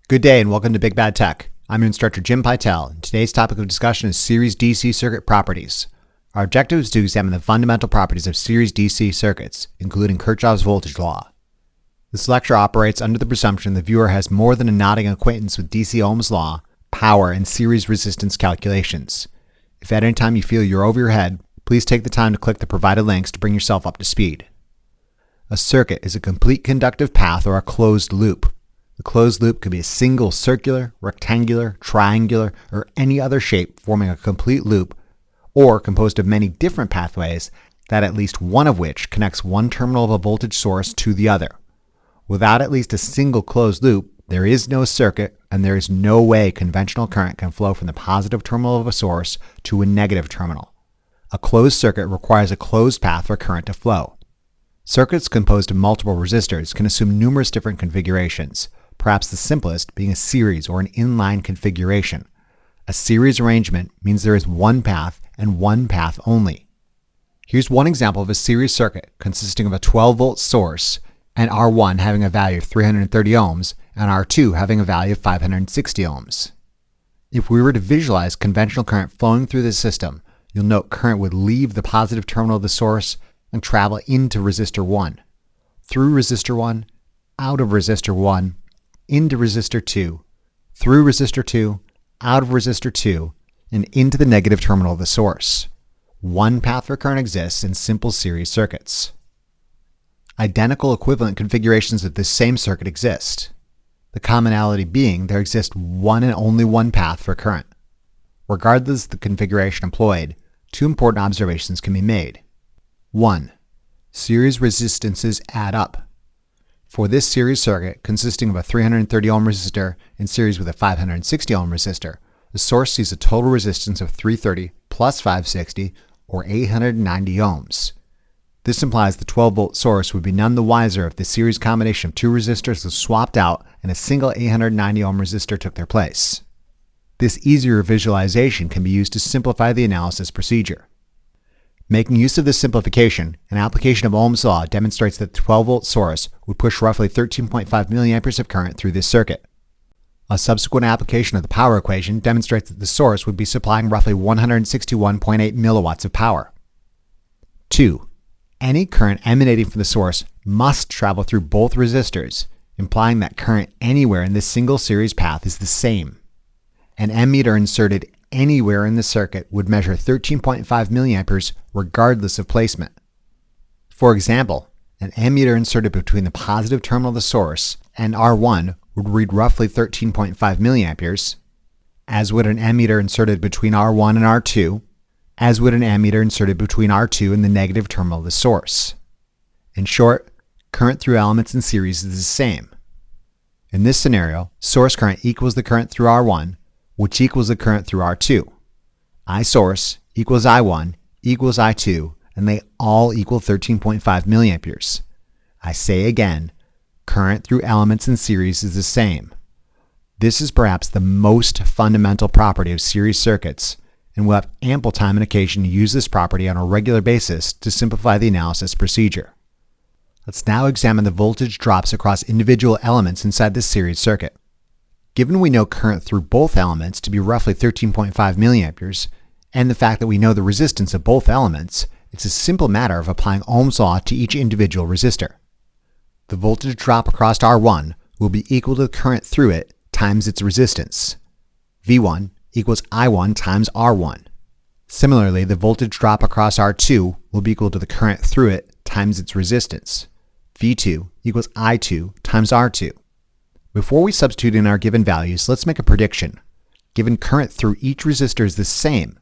Good day and welcome to Big Bad Tech. I'm your instructor Jim Pytel, and today's topic of discussion is series DC circuit properties. Our objective is to examine the fundamental properties of series DC circuits, including Kirchhoff's voltage law. This lecture operates under the presumption the viewer has more than a nodding acquaintance with DC Ohm's law, power, and series resistance calculations. If at any time you feel you're over your head, please take the time to click the provided links to bring yourself up to speed. A circuit is a complete conductive path or a closed loop. The closed loop could be a single circular, rectangular, triangular, or any other shape forming a complete loop, or composed of many different pathways that at least one of which connects one terminal of a voltage source to the other. Without at least a single closed loop, there is no circuit, and there is no way conventional current can flow from the positive terminal of a source to a negative terminal. A closed circuit requires a closed path for current to flow. Circuits composed of multiple resistors can assume numerous different configurations, perhaps the simplest being a series or an inline configuration. A series arrangement means there is one path and one path only. Here's one example of a series circuit consisting of a 12-volt source and R1 having a value of 330 ohms and R2 having a value of 560 ohms. If we were to visualize conventional current flowing through the system, you'll note current would leave the positive terminal of the source and travel into resistor 1, through resistor 1, out of resistor 1, into resistor 2, through resistor 2, out of resistor 2, and into the negative terminal of the source. One path for current exists in simple series circuits. Identical equivalent configurations of this same circuit exist. The commonality being there exists one and only one path for current. Regardless of the configuration employed, two important observations can be made. 1. Series resistances add up. For this series circuit, consisting of a 330 ohm resistor in series with a 560 ohm resistor, the source sees a total resistance of 330 plus 560, or 890 ohms. This implies the 12-volt source would be none the wiser if the series combination of two resistors was swapped out and a single 890 ohm resistor took their place. This easier visualization can be used to simplify the analysis procedure. Making use of this simplification, an application of Ohm's law demonstrates that the 12-volt source would push roughly 13.5 milliamperes of current through this circuit. A subsequent application of the power equation demonstrates that the source would be supplying roughly 161.8 milliwatts of power. 2. Any current emanating from the source must travel through both resistors, implying that current anywhere in this single series path is the same. An ammeter inserted anywhere in the circuit would measure 13.5 milliamperes regardless of placement. For example, an ammeter inserted between the positive terminal of the source and R1 would read roughly 13.5 milliamperes, as would an ammeter inserted between R1 and R2, as would an ammeter inserted between R2 and the negative terminal of the source. In short, current through elements in series is the same. In this scenario, source current equals the current through R1, which equals the current through R2. I source equals I1 equals I2, and they all equal 13.5 milliamperes. I say again, current through elements in series is the same. This is perhaps the most fundamental property of series circuits, and we'll have ample time and occasion to use this property on a regular basis to simplify the analysis procedure. Let's now examine the voltage drops across individual elements inside this series circuit. Given we know current through both elements to be roughly 13.5 milliamperes, and the fact that we know the resistance of both elements, it's a simple matter of applying Ohm's law to each individual resistor. The voltage drop across R1 will be equal to the current through it times its resistance. V1 equals I1 times R1. Similarly, the voltage drop across R2 will be equal to the current through it times its resistance. V2 equals I2 times R2. Before we substitute in our given values, let's make a prediction. Given current through each resistor is the same,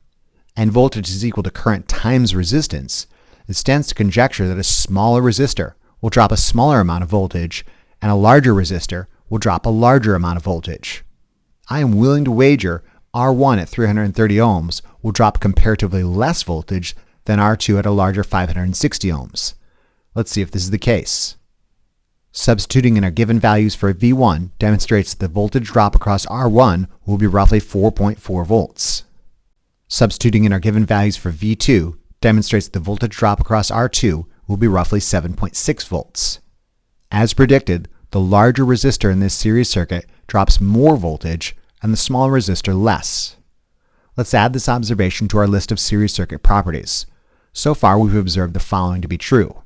and voltage is equal to current times resistance, it stands to conjecture that a smaller resistor will drop a smaller amount of voltage, and a larger resistor will drop a larger amount of voltage. I am willing to wager R1 at 330 ohms will drop comparatively less voltage than R2 at a larger 560 ohms. Let's see if this is the case. Substituting in our given values for V1 demonstrates that the voltage drop across R1 will be roughly 4.4 volts. Substituting in our given values for V2 demonstrates that the voltage drop across R2 will be roughly 7.6 volts. As predicted, the larger resistor in this series circuit drops more voltage and the smaller resistor less. Let's add this observation to our list of series circuit properties. So far, we've observed the following to be true.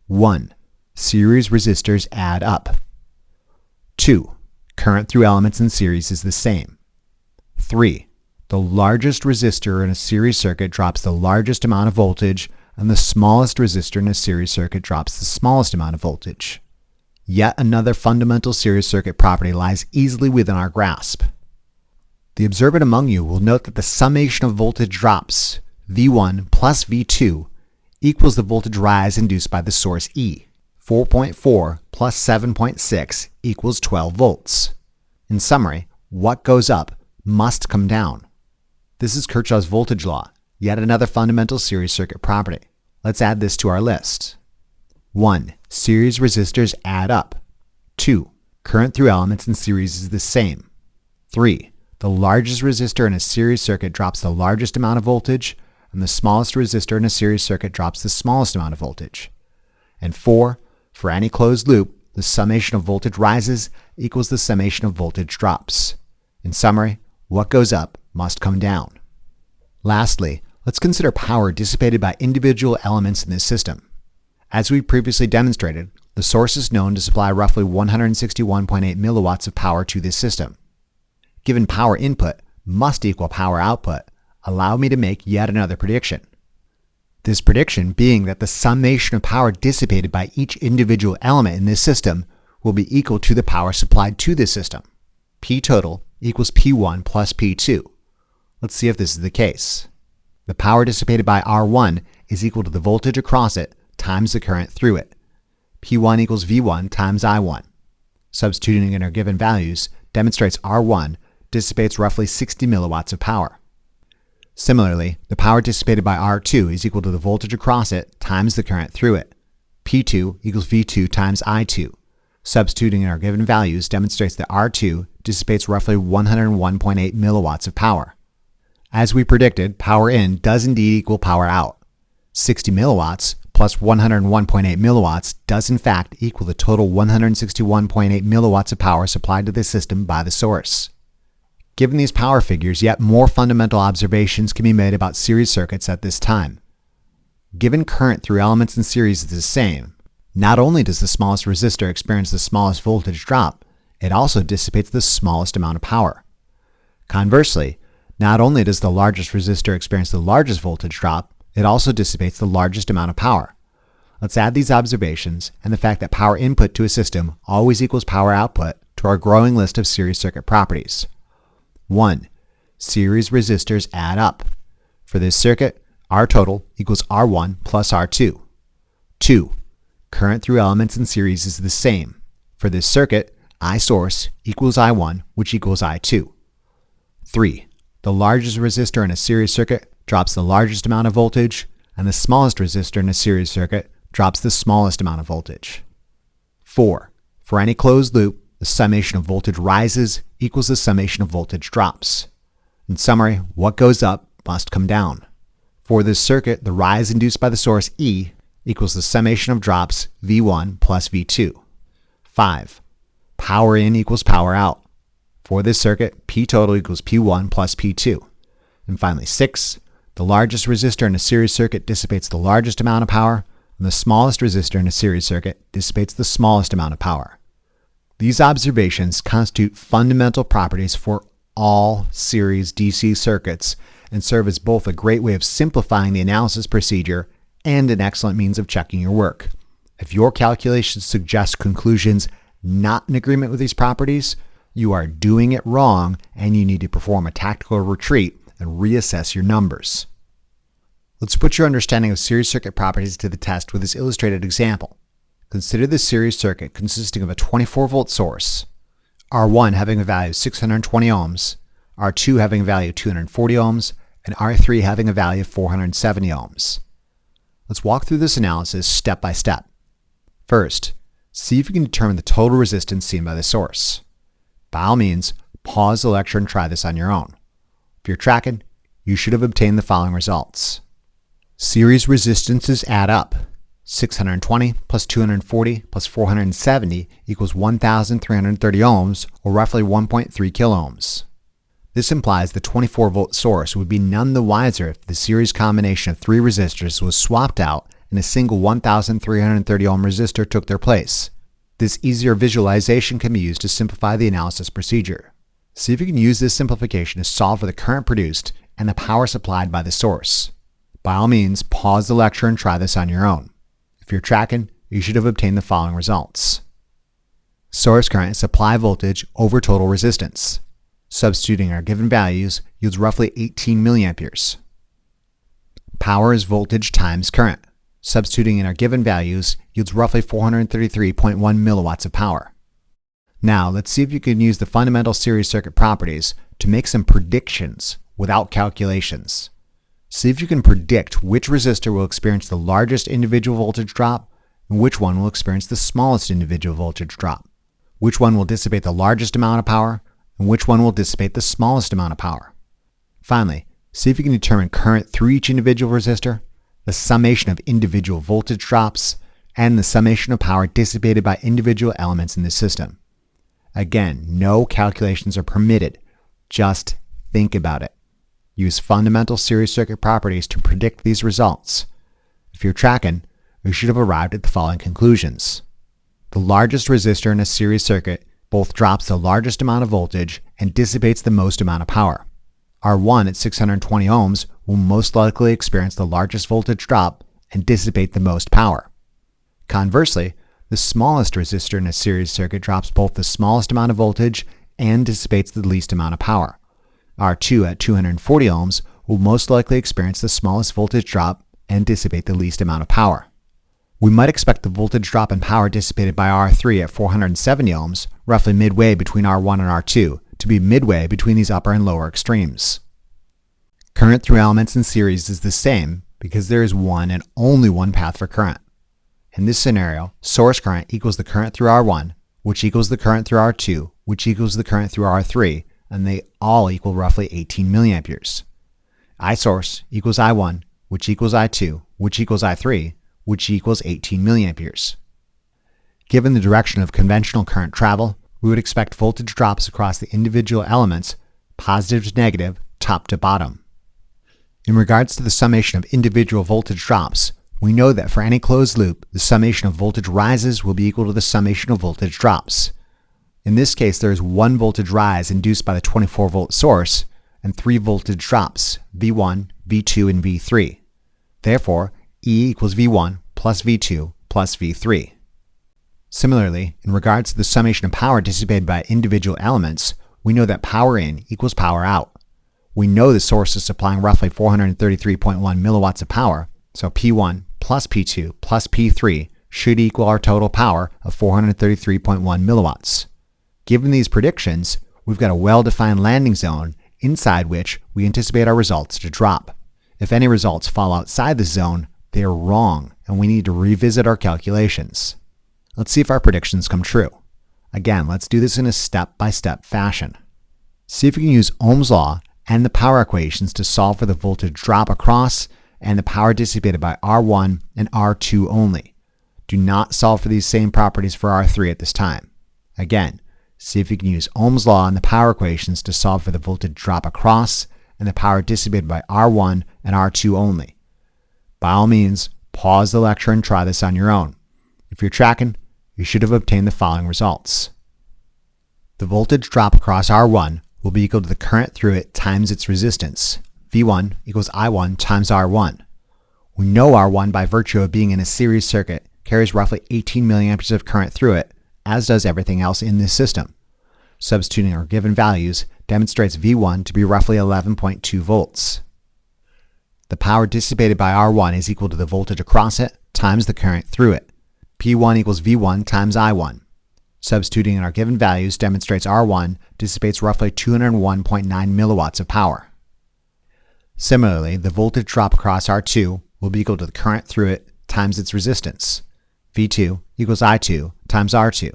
1. Series resistors add up. 2. Current through elements in series is the same. 3. The largest resistor in a series circuit drops the largest amount of voltage, and the smallest resistor in a series circuit drops the smallest amount of voltage. Yet another fundamental series circuit property lies easily within our grasp. The observant among you will note that the summation of voltage drops, V1 plus V2, equals the voltage rise induced by the source E. 4.4 plus 7.6 equals 12 volts. In summary, what goes up must come down. This is Kirchhoff's voltage law, yet another fundamental series circuit property. Let's add this to our list. 1. Series resistors add up. 2. Current through elements in series is the same. 3. The largest resistor in a series circuit drops the largest amount of voltage, and the smallest resistor in a series circuit drops the smallest amount of voltage. And 4. For any closed loop, the summation of voltage rises equals the summation of voltage drops. In summary, what goes up must come down. Lastly, let's consider power dissipated by individual elements in this system. As we previously demonstrated, the source is known to supply roughly 161.8 milliwatts of power to this system. Given power input must equal power output, allow me to make yet another prediction. This prediction being that the summation of power dissipated by each individual element in this system will be equal to the power supplied to this system. P total equals P1 plus P2. Let's see if this is the case. The power dissipated by R1 is equal to the voltage across it times the current through it. P1 equals V1 times I1. Substituting in our given values demonstrates R1 dissipates roughly 60 milliwatts of power. Similarly, the power dissipated by R2 is equal to the voltage across it times the current through it. P2 equals V2 times I2. Substituting in our given values demonstrates that R2 dissipates roughly 101.8 milliwatts of power. As we predicted, power in does indeed equal power out. 60 milliwatts plus 101.8 milliwatts does in fact equal the total 161.8 milliwatts of power supplied to the system by the source. Given these power figures, yet more fundamental observations can be made about series circuits at this time. Given current through elements in series is the same, not only does the smallest resistor experience the smallest voltage drop, it also dissipates the smallest amount of power. Conversely, not only does the largest resistor experience the largest voltage drop, it also dissipates the largest amount of power. Let's add these observations and the fact that power input to a system always equals power output to our growing list of series circuit properties. 1. Series resistors add up. For this circuit, R total equals R1 plus R2. 2. Current through elements in series is the same. For this circuit, I source equals I1, which equals I2. 3. The largest resistor in a series circuit drops the largest amount of voltage, and the smallest resistor in a series circuit drops the smallest amount of voltage. 4. For any closed loop, the summation of voltage rises equals the summation of voltage drops. In summary, what goes up must come down. For this circuit, the rise induced by the source E equals the summation of drops V1 plus V2. 5. Power in equals power out. For this circuit, P total equals P1 plus P2. And finally, 6. The largest resistor in a series circuit dissipates the largest amount of power, and the smallest resistor in a series circuit dissipates the smallest amount of power. These observations constitute fundamental properties for all series DC circuits and serve as both a great way of simplifying the analysis procedure and an excellent means of checking your work. If your calculations suggest conclusions not in agreement with these properties, you are doing it wrong and you need to perform a tactical retreat and reassess your numbers. Let's put your understanding of series circuit properties to the test with this illustrated example. Consider this series circuit consisting of a 24-volt source, R1 having a value of 620 ohms, R2 having a value of 240 ohms, and R3 having a value of 470 ohms. Let's walk through this analysis step by step. First, see if you can determine the total resistance seen by the source. By all means, pause the lecture and try this on your own. If you're tracking, you should have obtained the following results. Series resistances add up. 620 plus 240 plus 470 equals 1,330 ohms, or roughly 1.3 kiloohms. This implies the 24-volt source would be none the wiser if the series combination of three resistors was swapped out and a single 1,330 ohm resistor took their place. This easier visualization can be used to simplify the analysis procedure. See if you can use this simplification to solve for the current produced and the power supplied by the source. By all means, pause the lecture and try this on your own. If you're tracking, you should have obtained the following results. Source current supply voltage over total resistance. Substituting our given values yields roughly 18 milliamperes. Power is voltage times current. Substituting in our given values yields roughly 433.1 milliwatts of power. Now, let's see if you can use the fundamental series circuit properties to make some predictions without calculations. See if you can predict which resistor will experience the largest individual voltage drop and which one will experience the smallest individual voltage drop. Which one will dissipate the largest amount of power and which one will dissipate the smallest amount of power. Finally, see if you can determine current through each individual resistor, the summation of individual voltage drops, and the summation of power dissipated by individual elements in the system. Again, no calculations are permitted. Just think about it. Use fundamental series circuit properties to predict these results. If you're tracking, you should have arrived at the following conclusions. The largest resistor in a series circuit both drops the largest amount of voltage and dissipates the most amount of power. R1 at 620 ohms will most likely experience the largest voltage drop and dissipate the most power. Conversely, the smallest resistor in a series circuit drops both the smallest amount of voltage and dissipates the least amount of power. R2 at 240 ohms will most likely experience the smallest voltage drop and dissipate the least amount of power. We might expect the voltage drop in power dissipated by R3 at 470 ohms, roughly midway between R1 and R2, to be midway between these upper and lower extremes. Current through elements in series is the same because there is one and only one path for current. In this scenario, source current equals the current through R1, which equals the current through R2, which equals the current through R3, and they all equal roughly 18 milliamperes. I-source equals I1, which equals I2, which equals I3, which equals 18 milliamperes. Given the direction of conventional current travel, we would expect voltage drops across the individual elements, positive to negative, top to bottom. In regards to the summation of individual voltage drops, we know that for any closed loop, the summation of voltage rises will be equal to the summation of voltage drops. In this case, there is one voltage rise induced by the 24-volt source and three voltage drops, V1, V2, and V3. Therefore, E equals V1 plus V2 plus V3. Similarly, in regards to the summation of power dissipated by individual elements, we know that power in equals power out. We know the source is supplying roughly 433.1 milliwatts of power, so P1 plus P2 plus P3 should equal our total power of 433.1 milliwatts. Given these predictions, we've got a well-defined landing zone inside which we anticipate our results to drop. If any results fall outside this zone, they are wrong and we need to revisit our calculations. Let's see if our predictions come true. Again, let's do this in a step-by-step fashion. See if you can use Ohm's law and the power equations to solve for the voltage drop across and the power dissipated by R1 and R2 only. Do not solve for these same properties for R3 at this time. Again, see if you can use Ohm's law and the power equations to solve for the voltage drop across and the power dissipated by R1 and R2 only. By all means, pause the lecture and try this on your own. If you're tracking, you should have obtained the following results. The voltage drop across R1 will be equal to the current through it times its resistance. V1 equals I1 times R1. We know R1 by virtue of being in a series circuit carries roughly 18 milliamperes of current through it, as does everything else in this system. Substituting our given values demonstrates V1 to be roughly 11.2 volts. The power dissipated by R1 is equal to the voltage across it times the current through it. P1 equals V1 times I1. Substituting in our given values demonstrates R1 dissipates roughly 201.9 milliwatts of power. Similarly, the voltage drop across R2 will be equal to the current through it times its resistance. V2 equals I2 times R2.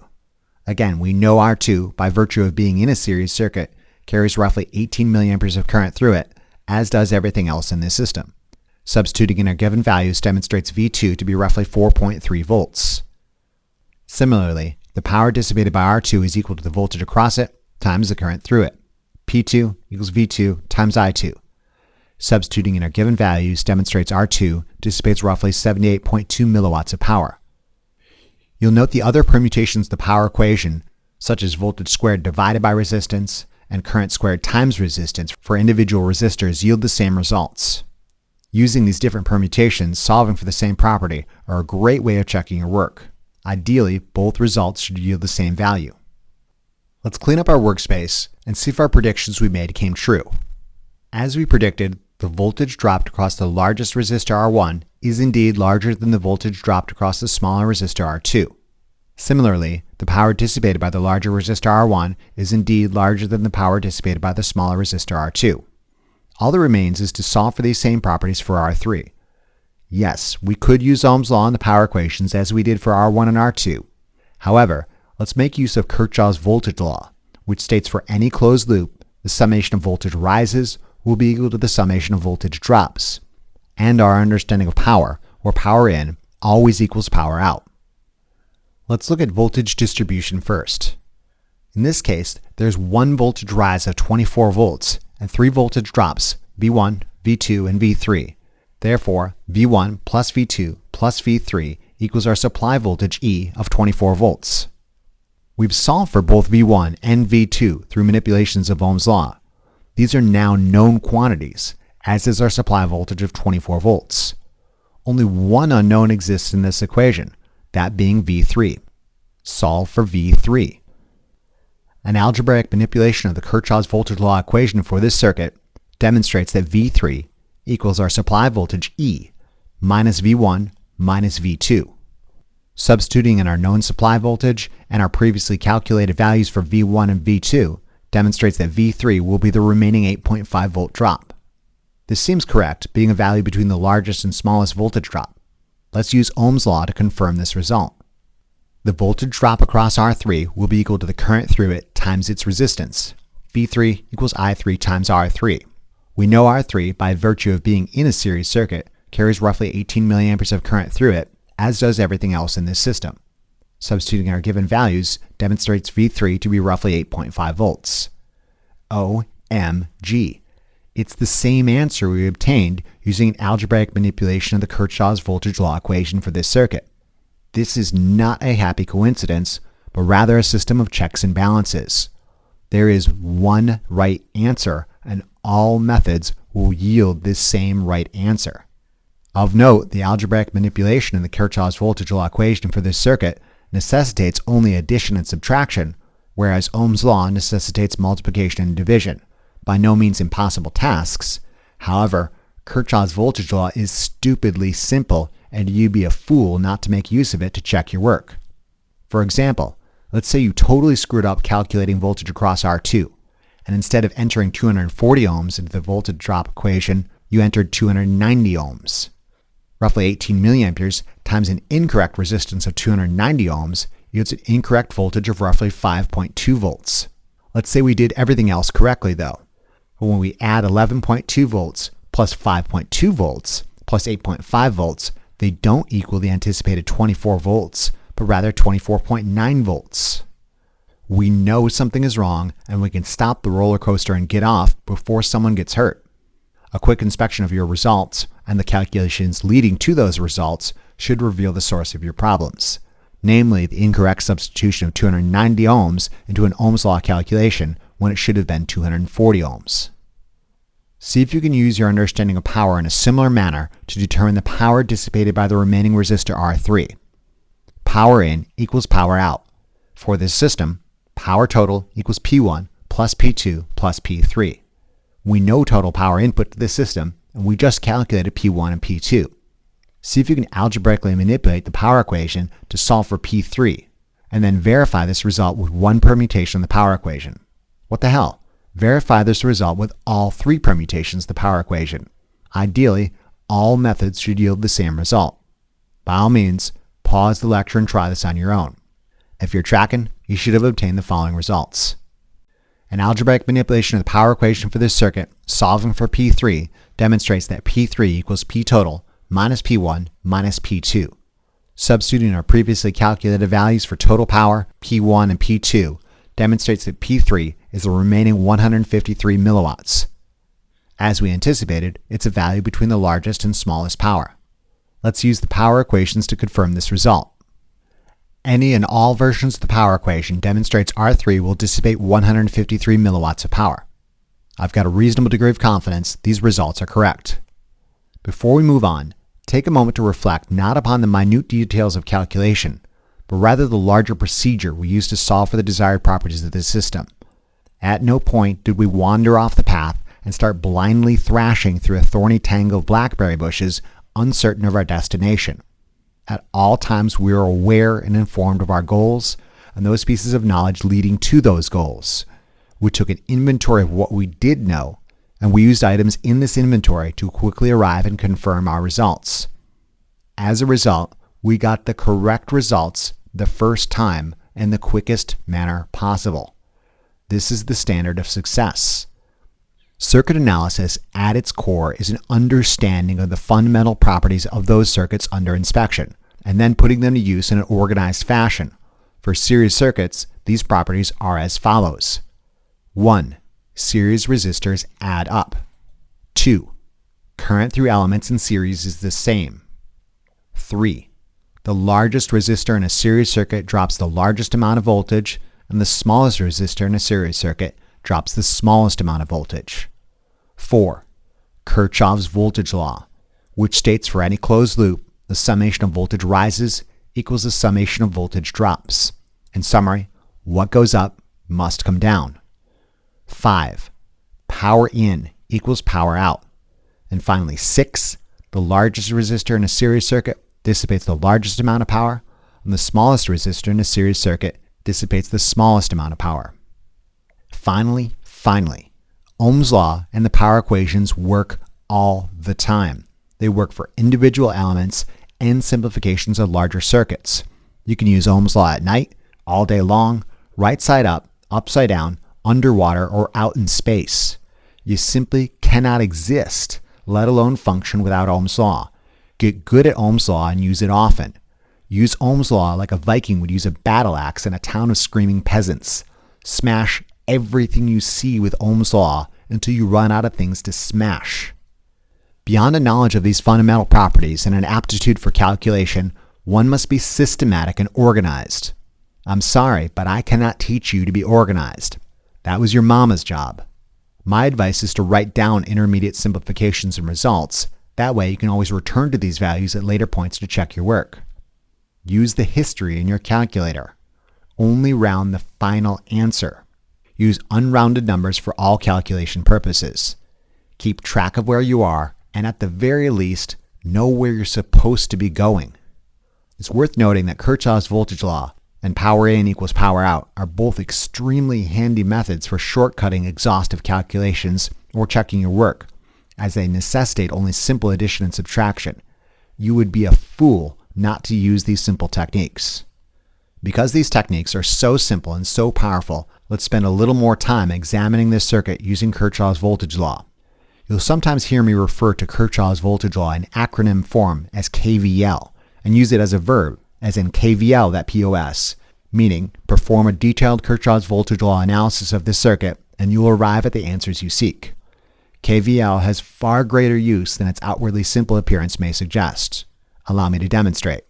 Again, we know R2, by virtue of being in a series circuit, carries roughly 18 milliamperes of current through it, as does everything else in this system. Substituting in our given values demonstrates V2 to be roughly 4.3 volts. Similarly, the power dissipated by R2 is equal to the voltage across it times the current through it. P2 equals V2 times I2. Substituting in our given values demonstrates R2 dissipates roughly 78.2 milliwatts of power. You'll note the other permutations of the power equation, such as voltage squared divided by resistance and current squared times resistance for individual resistors, yield the same results. Using these different permutations, solving for the same property, are a great way of checking your work. Ideally, both results should yield the same value. Let's clean up our workspace and see if our predictions we made came true. As we predicted, the voltage dropped across the largest resistor R1 is indeed larger than the voltage dropped across the smaller resistor R2. Similarly, the power dissipated by the larger resistor R1 is indeed larger than the power dissipated by the smaller resistor R2. All that remains is to solve for these same properties for R3. Yes, we could use Ohm's law in the power equations as we did for R1 and R2. However, let's make use of Kirchhoff's voltage law, which states for any closed loop, the summation of voltage rises will be equal to the summation of voltage drops. And our understanding of power, or power in, always equals power out. Let's look at voltage distribution first. In this case, there's one voltage rise of 24 volts and 3 voltage drops, V1, V2, and V3. Therefore, V1 plus V2 plus V3 equals our supply voltage E of 24 volts. We've solved for both V1 and V2 through manipulations of Ohm's law. These are now known quantities, as is our supply voltage of 24 volts. Only one unknown exists in this equation, that being V3. Solve for V3. An algebraic manipulation of the Kirchhoff's voltage law equation for this circuit demonstrates that V3 equals our supply voltage E minus V1 minus V2. Substituting in our known supply voltage and our previously calculated values for V1 and V2 demonstrates that V3 will be the remaining 8.5 volt drop. This seems correct, being a value between the largest and smallest voltage drop. Let's use Ohm's law to confirm this result. The voltage drop across R3 will be equal to the current through it times its resistance. V3 equals I3 times R3. We know R3, by virtue of being in a series circuit, carries roughly 18 milliamperes of current through it, as does everything else in this system. Substituting our given values demonstrates V3 to be roughly 8.5 volts. OMG. It's the same answer we obtained using an algebraic manipulation of the Kirchhoff's voltage law equation for this circuit. This is not a happy coincidence, but rather a system of checks and balances. There is one right answer, and all methods will yield this same right answer. Of note, the algebraic manipulation in the Kirchhoff's voltage law equation for this circuit necessitates only addition and subtraction, whereas Ohm's law necessitates multiplication and division. By no means impossible tasks. However, Kirchhoff's voltage law is stupidly simple, and you'd be a fool not to make use of it to check your work. For example, let's say you totally screwed up calculating voltage across R2, and instead of entering 240 ohms into the voltage drop equation, you entered 290 ohms. Roughly 18 milliamperes times an incorrect resistance of 290 ohms yields an incorrect voltage of roughly 5.2 volts. Let's say we did everything else correctly though. But when we add 11.2 volts plus 5.2 volts plus 8.5 volts, they don't equal the anticipated 24 volts, but rather 24.9 volts. We know something is wrong, and we can stop the roller coaster and get off before someone gets hurt. A quick inspection of your results and the calculations leading to those results should reveal the source of your problems, namely the incorrect substitution of 290 ohms into an Ohm's law calculation when it should have been 240 ohms. See if you can use your understanding of power in a similar manner to determine the power dissipated by the remaining resistor R3. Power in equals power out. For this system, power total equals P1 plus P2 plus P3. We know total power input to this system, and we just calculated P1 and P2. See if you can algebraically manipulate the power equation to solve for P3, and then verify this result with one permutation of the power equation. What the hell? Verify this result with all 3 permutations of the power equation. Ideally, all methods should yield the same result. By all means, pause the lecture and try this on your own. If you're tracking, you should have obtained the following results. An algebraic manipulation of the power equation for this circuit, solving for P3, demonstrates that P3 equals P total minus P1 minus P2. Substituting our previously calculated values for total power, P1 and P2, demonstrates that P3 is the remaining 153 milliwatts. As we anticipated, it's a value between the largest and smallest power. Let's use the power equations to confirm this result. Any and all versions of the power equation demonstrates R3 will dissipate 153 milliwatts of power. I've got a reasonable degree of confidence these results are correct. Before we move on, take a moment to reflect not upon the minute details of calculation, but rather the larger procedure we use to solve for the desired properties of this system. At no point did we wander off the path and start blindly thrashing through a thorny tangle of blackberry bushes, uncertain of our destination. At all times we were aware and informed of our goals and those pieces of knowledge leading to those goals. We took an inventory of what we did know, and we used items in this inventory to quickly arrive and confirm our results. As a result, we got the correct results the first time in the quickest manner possible. This is the standard of success. Circuit analysis at its core is an understanding of the fundamental properties of those circuits under inspection, and then putting them to use in an organized fashion. For series circuits, these properties are as follows. 1. Series resistors add up. 2. Current through elements in series is the same. 3. The largest resistor in a series circuit drops the largest amount of voltage, and the smallest resistor in a series circuit drops the smallest amount of voltage. 4. Kirchhoff's voltage law, which states for any closed loop, the summation of voltage rises equals the summation of voltage drops. In summary, what goes up must come down. 5. Power in equals power out. And finally, 6. The largest resistor in a series circuit dissipates the largest amount of power, and the smallest resistor in a series circuit dissipates the smallest amount of power. Finally, Ohm's law and the power equations work all the time. They work for individual elements and simplifications of larger circuits. You can use Ohm's law at night, all day long, right side up, upside down, underwater, or out in space. You simply cannot exist, let alone function, without Ohm's law. Get good at Ohm's law and use it often. Use Ohm's law like a Viking would use a battle axe in a town of screaming peasants. Smash everything you see with Ohm's law until you run out of things to smash. Beyond a knowledge of these fundamental properties and an aptitude for calculation, one must be systematic and organized. I'm sorry, but I cannot teach you to be organized. That was your mama's job. My advice is to write down intermediate simplifications and results. That way you can always return to these values at later points to check your work. Use the history in your calculator. Only round the final answer. Use unrounded numbers for all calculation purposes. Keep track of where you are, and at the very least, know where you're supposed to be going. It's worth noting that Kirchhoff's voltage law and power in equals power out are both extremely handy methods for shortcutting exhaustive calculations or checking your work, as they necessitate only simple addition and subtraction. You would be a fool not to use these simple techniques. Because these techniques are so simple and so powerful, let's spend a little more time examining this circuit using Kirchhoff's voltage law. You'll sometimes hear me refer to Kirchhoff's voltage law in acronym form as KVL, and use it as a verb, as in KVL that POS, meaning perform a detailed Kirchhoff's voltage law analysis of this circuit and you will arrive at the answers you seek. KVL has far greater use than its outwardly simple appearance may suggest. Allow me to demonstrate.